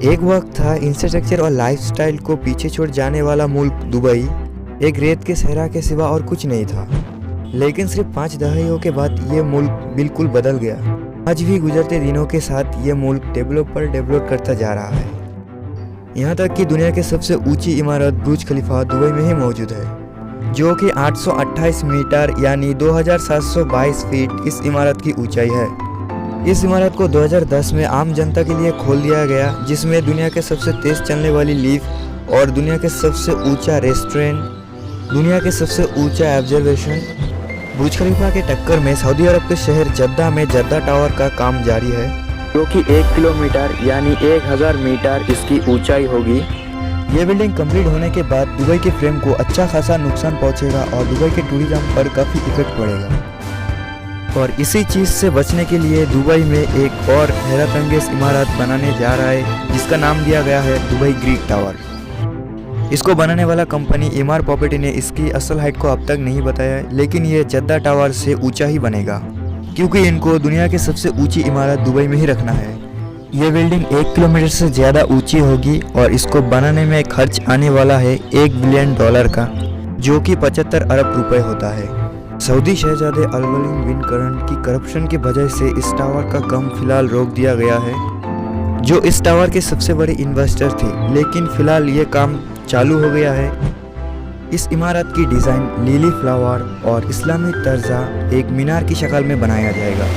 एक वक्त था इंफ्रास्ट्रक्चर और लाइफस्टाइल को पीछे छोड़ जाने वाला मुल्क दुबई एक रेत के सहरा के सिवा और कुछ नहीं था। लेकिन सिर्फ 5 दहाइयों के बाद ये मुल्क बिल्कुल बदल गया। आज भी गुजरते दिनों के साथ ये मुल्क डेवलप करता जा रहा है। यहाँ तक कि दुनिया के सबसे ऊंची इमारत बुर्ज खलीफा दुबई में ही मौजूद है, जो कि 828 मीटर यानी 2722 फीट इस इमारत की ऊंचाई है। इस इमारत को 2010 में आम जनता के लिए खोल दिया गया, जिसमें दुनिया के सबसे तेज चलने वाली लिफ्ट और दुनिया के सबसे ऊंचा रेस्टोरेंट, दुनिया के सबसे ऊंचा ऑब्जर्वेशन बुर्ज खलीफा के टक्कर में सऊदी अरब के शहर जद्दा में जद्दा टावर का काम जारी है, जो कि 1 किलोमीटर यानी 1000 मीटर इसकी ऊंचाई होगी। ये बिल्डिंग कंप्लीट होने के बाद दुबई के फ्रेम को अच्छा खासा नुकसान पहुंचेगा और दुबई के टूरिज्म पर काफ़ी इफेक्ट पड़ेगा। और इसी चीज़ से बचने के लिए दुबई में एक और हैरतअंगेज इमारत बनाने जा रहा है, जिसका नाम दिया गया है दुबई ग्रीक टावर। इसको बनाने वाला कंपनी इमार प्रॉपर्टी ने इसकी असल हाइट को अब तक नहीं बताया है, लेकिन ये जद्दा टावर से ऊंचा ही बनेगा, क्योंकि इनको दुनिया की सबसे ऊंची इमारत दुबई में ही रखना है। ये बिल्डिंग 1 किलोमीटर से ज़्यादा ऊंची होगी और इसको बनाने में खर्च आने वाला है $1 बिलियन का, जो कि 75 अरब रुपए होता है। सऊदी शहजादे अल-वलीद बिन करन की करप्शन की वजह से इस टावर का काम फिलहाल रोक दिया गया है, जो इस टावर के सबसे बड़े इन्वेस्टर थे, लेकिन फिलहाल ये काम चालू हो गया है। इस इमारत की डिज़ाइन लिली फ्लावर और इस्लामी तर्जा एक मीनार की शक्ल में बनाया जाएगा।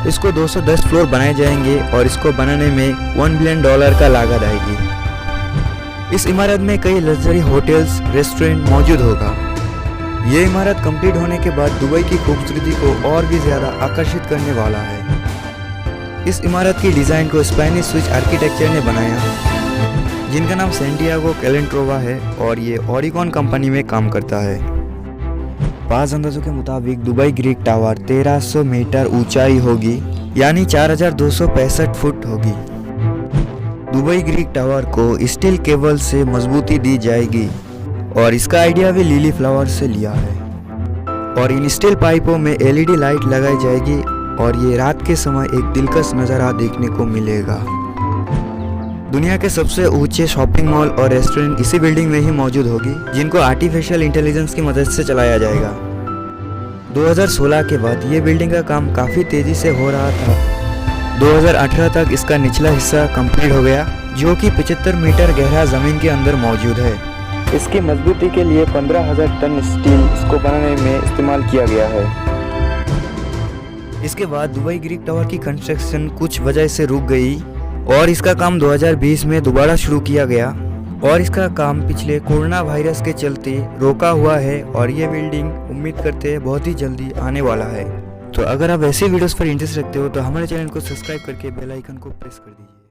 इसको 210 फ्लोर बनाए जाएंगे और इसको बनाने में $1 बिलियन का लागत आएगी। इस इमारत में कई लग्जरी होटल्स, रेस्टोरेंट मौजूद होगा। ये इमारत कंप्लीट होने के बाद दुबई की खूबसूरती को और भी ज़्यादा आकर्षित करने वाला है। इस इमारत की डिज़ाइन को स्पेनिश स्विच आर्किटेक्चर ने बनाया, जिनका नाम सैंटियागो कैलेंट्रोवा है और ये ओरिकॉन कंपनी में काम करता है। पास अंदाजों के मुताबिक दुबई ग्रीक टावर 1300 मीटर ऊंचाई होगी, यानी 4265 फुट होगी। दुबई ग्रीक टावर को स्टील केबल से मजबूती दी जाएगी और इसका आइडिया भी लिली फ्लावर से लिया है। और इन स्टील पाइपों में LED लाइट लगाई जाएगी और ये रात के समय एक दिलकश नज़ारा देखने को मिलेगा। दुनिया के सबसे ऊंचे शॉपिंग मॉल और रेस्टोरेंट इसी बिल्डिंग में ही मौजूद होगी, जिनको आर्टिफिशियल इंटेलिजेंस की मदद से चलाया जाएगा। 2016 के बाद ये बिल्डिंग का काम काफ़ी तेज़ी से हो रहा था। 2018 तक इसका निचला हिस्सा कंप्लीट हो गया, जो कि 75 मीटर गहरा ज़मीन के अंदर मौजूद है। इसकी मजबूती के लिए 15,000 टन स्टील इसको बनाने में इस्तेमाल किया गया है। इसके बाद दुबई ग्रीक टावर की कंस्ट्रक्शन कुछ वजह से रुक गई और इसका काम 2020 में दोबारा शुरू किया गया और इसका काम पिछले कोरोना वायरस के चलते रोका हुआ है और ये बिल्डिंग उम्मीद करते हैं बहुत ही जल्दी आने वाला है। तो अगर आप ऐसे वीडियोस पर इंटरेस्ट रखते हो तो हमारे चैनल को सब्सक्राइब करके बेल आइकन को प्रेस कर दीजिए।